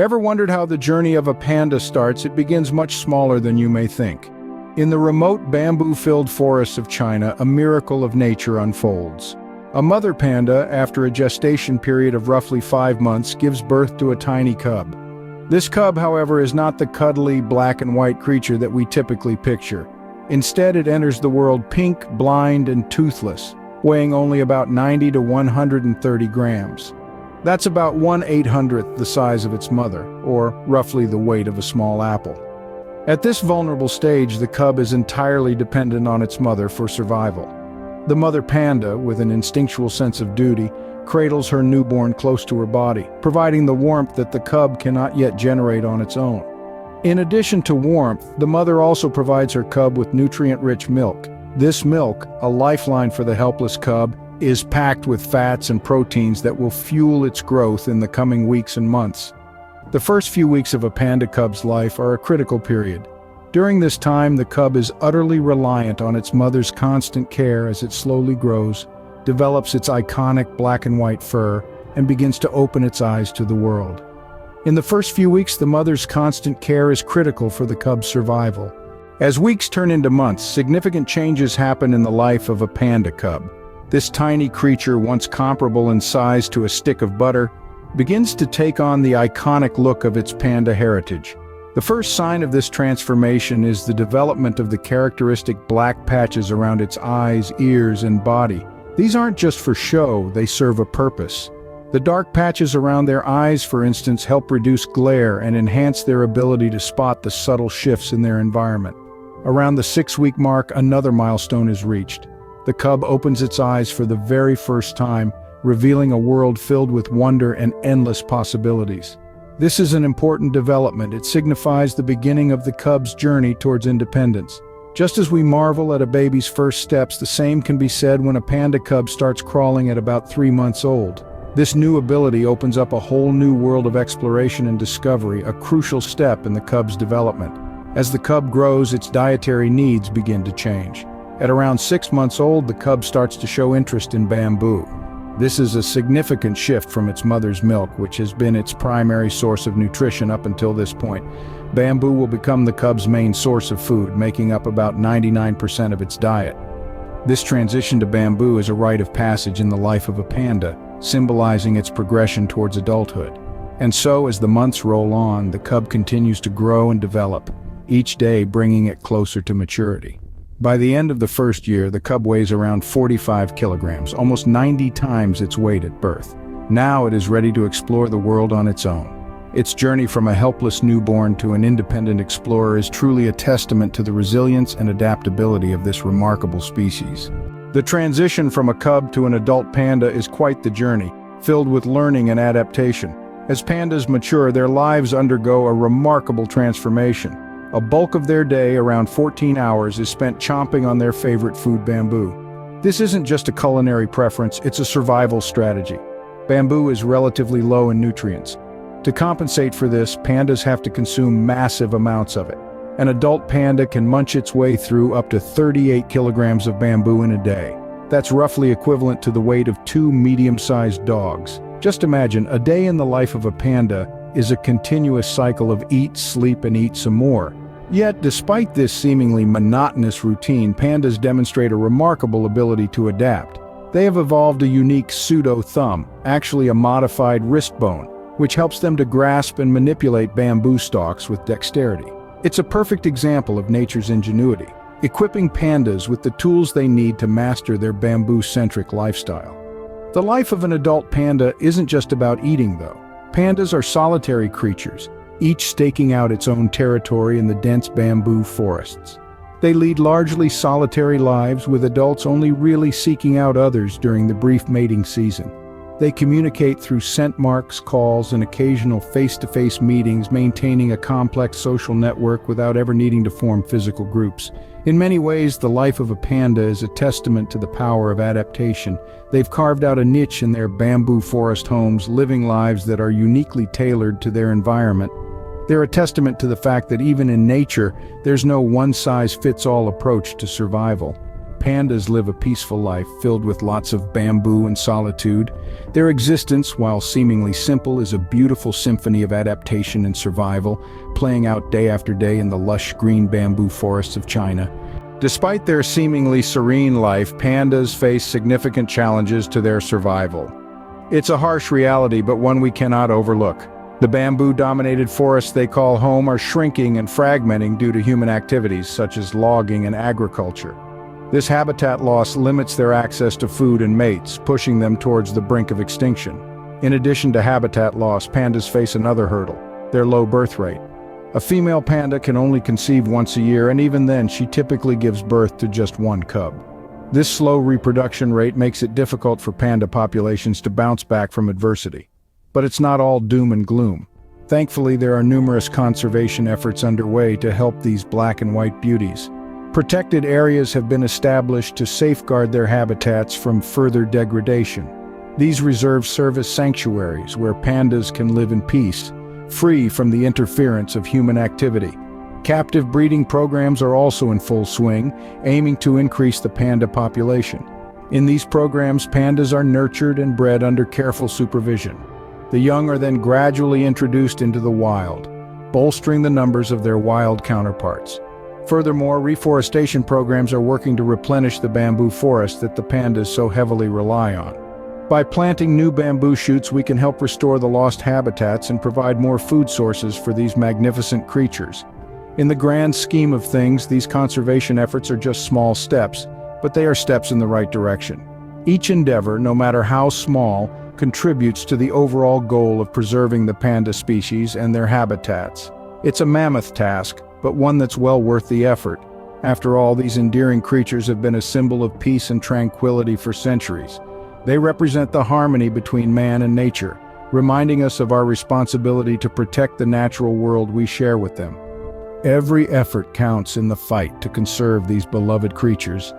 Ever wondered how the journey of a panda starts? It begins much smaller than you may think. In the remote bamboo-filled forests of China, a miracle of nature unfolds. A mother panda, after a gestation period of roughly 5 months, gives birth to a tiny cub. This cub, however, is not the cuddly black and white creature that we typically picture. Instead, it enters the world pink, blind, and toothless, weighing only about 90 to 130 grams. That's about 1/800th the size of its mother, or roughly the weight of a small apple. At this vulnerable stage, the cub is entirely dependent on its mother for survival. The mother panda, with an instinctual sense of duty, cradles her newborn close to her body, providing the warmth that the cub cannot yet generate on its own. In addition to warmth, the mother also provides her cub with nutrient-rich milk. This milk, a lifeline for the helpless cub, is packed with fats and proteins that will fuel its growth in the coming weeks and months. The first few weeks of a panda cub's life are a critical period. During this time, the cub is utterly reliant on its mother's constant care as it slowly grows, develops its iconic black and white fur, and begins to open its eyes to the world. In the first few weeks, the mother's constant care is critical for the cub's survival. As weeks turn into months, significant changes happen in the life of a panda cub. This tiny creature, once comparable in size to a stick of butter, begins to take on the iconic look of its panda heritage. The first sign of this transformation is the development of the characteristic black patches around its eyes, ears, and body. These aren't just for show, they serve a purpose. The dark patches around their eyes, for instance, help reduce glare and enhance their ability to spot the subtle shifts in their environment. Around the 6-week mark, another milestone is reached. The cub opens its eyes for the very first time, revealing a world filled with wonder and endless possibilities. This is an important development. It signifies the beginning of the cub's journey towards independence. Just as we marvel at a baby's first steps, the same can be said when a panda cub starts crawling at about 3 months old. This new ability opens up a whole new world of exploration and discovery, a crucial step in the cub's development. As the cub grows, its dietary needs begin to change. At around 6 months old, the cub starts to show interest in bamboo. This is a significant shift from its mother's milk, which has been its primary source of nutrition up until this point. Bamboo will become the cub's main source of food, making up about 99% of its diet. This transition to bamboo is a rite of passage in the life of a panda, symbolizing its progression towards adulthood. And so, as the months roll on, the cub continues to grow and develop, each day bringing it closer to maturity. By the end of the first year, the cub weighs around 45 kilograms, almost 90 times its weight at birth. Now it is ready to explore the world on its own. Its journey from a helpless newborn to an independent explorer is truly a testament to the resilience and adaptability of this remarkable species. The transition from a cub to an adult panda is quite the journey, filled with learning and adaptation. As pandas mature, their lives undergo a remarkable transformation. A bulk of their day, around 14 hours, is spent chomping on their favorite food, bamboo. This isn't just a culinary preference, it's a survival strategy. Bamboo is relatively low in nutrients. To compensate for this, pandas have to consume massive amounts of it. An adult panda can munch its way through up to 38 kilograms of bamboo in a day. That's roughly equivalent to the weight of 2 medium-sized dogs. Just imagine, a day in the life of a panda is a continuous cycle of eat, sleep, and eat some more. Yet, despite this seemingly monotonous routine, pandas demonstrate a remarkable ability to adapt. They have evolved a unique pseudo-thumb, actually a modified wrist bone, which helps them to grasp and manipulate bamboo stalks with dexterity. It's a perfect example of nature's ingenuity, equipping pandas with the tools they need to master their bamboo-centric lifestyle. The life of an adult panda isn't just about eating, though. Pandas are solitary creatures, each staking out its own territory in the dense bamboo forests. They lead largely solitary lives, with adults only really seeking out others during the brief mating season. They communicate through scent marks, calls, and occasional face-to-face meetings, maintaining a complex social network without ever needing to form physical groups. In many ways, the life of a panda is a testament to the power of adaptation. They've carved out a niche in their bamboo forest homes, living lives that are uniquely tailored to their environment. They're a testament to the fact that even in nature, there's no one-size-fits-all approach to survival. pandas live a peaceful life filled with lots of bamboo and solitude. Their existence, while seemingly simple, is a beautiful symphony of adaptation and survival, playing out day after day in the lush green bamboo forests of China. Despite their seemingly serene life, pandas face significant challenges to their survival. It's a harsh reality, but one we cannot overlook. The bamboo-dominated forests they call home are shrinking and fragmenting due to human activities such as logging and agriculture. This habitat loss limits their access to food and mates, pushing them towards the brink of extinction. In addition to habitat loss, pandas face another hurdle: their low birth rate. A female panda can only conceive once a year, and even then she typically gives birth to just one cub. This slow reproduction rate makes it difficult for panda populations to bounce back from adversity. But it's not all doom and gloom. Thankfully, there are numerous conservation efforts underway to help these black and white beauties. Protected areas have been established to safeguard their habitats from further degradation. These reserves serve as sanctuaries where pandas can live in peace, free from the interference of human activity. Captive breeding programs are also in full swing, aiming to increase the panda population. In these programs, pandas are nurtured and bred under careful supervision. The young are then gradually introduced into the wild, bolstering the numbers of their wild counterparts. Furthermore, reforestation programs are working to replenish the bamboo forest that the pandas so heavily rely on. By planting new bamboo shoots, we can help restore the lost habitats and provide more food sources for these magnificent creatures. In the grand scheme of things, these conservation efforts are just small steps, but they are steps in the right direction. Each endeavor, no matter how small, contributes to the overall goal of preserving the panda species and their habitats. It's a mammoth task, but one that's well worth the effort. After all, these endearing creatures have been a symbol of peace and tranquility for centuries. They represent the harmony between man and nature, reminding us of our responsibility to protect the natural world we share with them. Every effort counts in the fight to conserve these beloved creatures,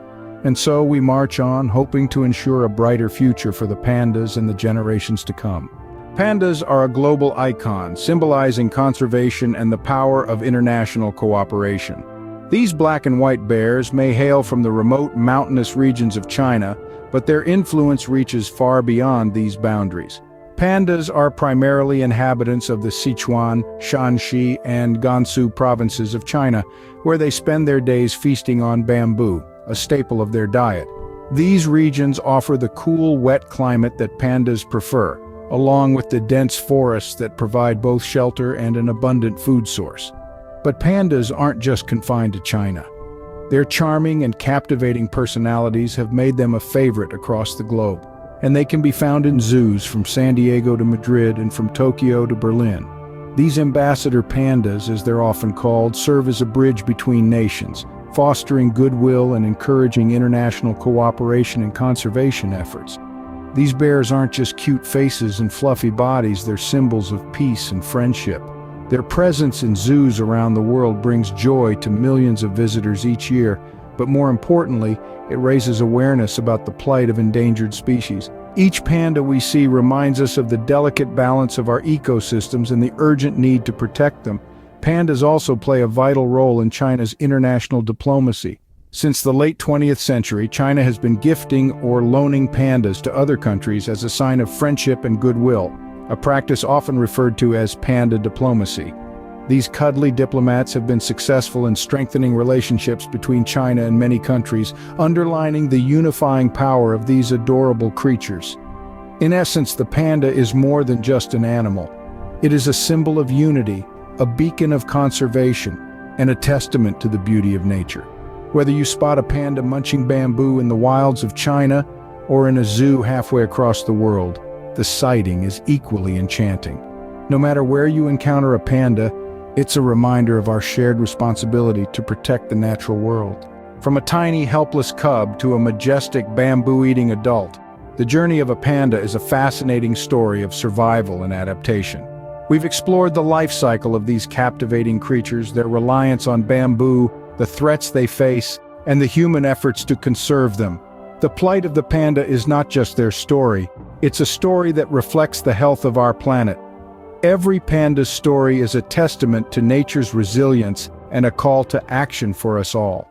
and so we march on, hoping to ensure a brighter future for the pandas and the generations to come. Pandas are a global icon, symbolizing conservation and the power of international cooperation. These black and white bears may hail from the remote mountainous regions of China, but their influence reaches far beyond these boundaries. Pandas are primarily inhabitants of the Sichuan, Shanxi, and Gansu provinces of China, where they spend their days feasting on bamboo, a staple of their diet. These regions offer the cool, wet climate that pandas prefer, along with the dense forests that provide both shelter and an abundant food source. But pandas aren't just confined to China. Their charming and captivating personalities have made them a favorite across the globe, and they can be found in zoos from San Diego to Madrid and from Tokyo to Berlin. These ambassador pandas, as they're often called, serve as a bridge between nations, fostering goodwill and encouraging international cooperation and conservation efforts. These bears aren't just cute faces and fluffy bodies, they're symbols of peace and friendship. Their presence in zoos around the world brings joy to millions of visitors each year, but more importantly, it raises awareness about the plight of endangered species. Each panda we see reminds us of the delicate balance of our ecosystems and the urgent need to protect them. Pandas also play a vital role in China's international diplomacy. Since the late 20th century, China has been gifting or loaning pandas to other countries as a sign of friendship and goodwill, a practice often referred to as panda diplomacy. These cuddly diplomats have been successful in strengthening relationships between China and many countries, underlining the unifying power of these adorable creatures. In essence, the panda is more than just an animal. It is a symbol of unity, a beacon of conservation, and a testament to the beauty of nature. Whether you spot a panda munching bamboo in the wilds of China or in a zoo halfway across the world, the sighting is equally enchanting. No matter where you encounter a panda, it's a reminder of our shared responsibility to protect the natural world. From a tiny, helpless cub to a majestic bamboo-eating adult, the journey of a panda is a fascinating story of survival and adaptation. We've explored the life cycle of these captivating creatures, their reliance on bamboo, the threats they face, and the human efforts to conserve them. The plight of the panda is not just their story, it's a story that reflects the health of our planet. Every panda's story is a testament to nature's resilience and a call to action for us all.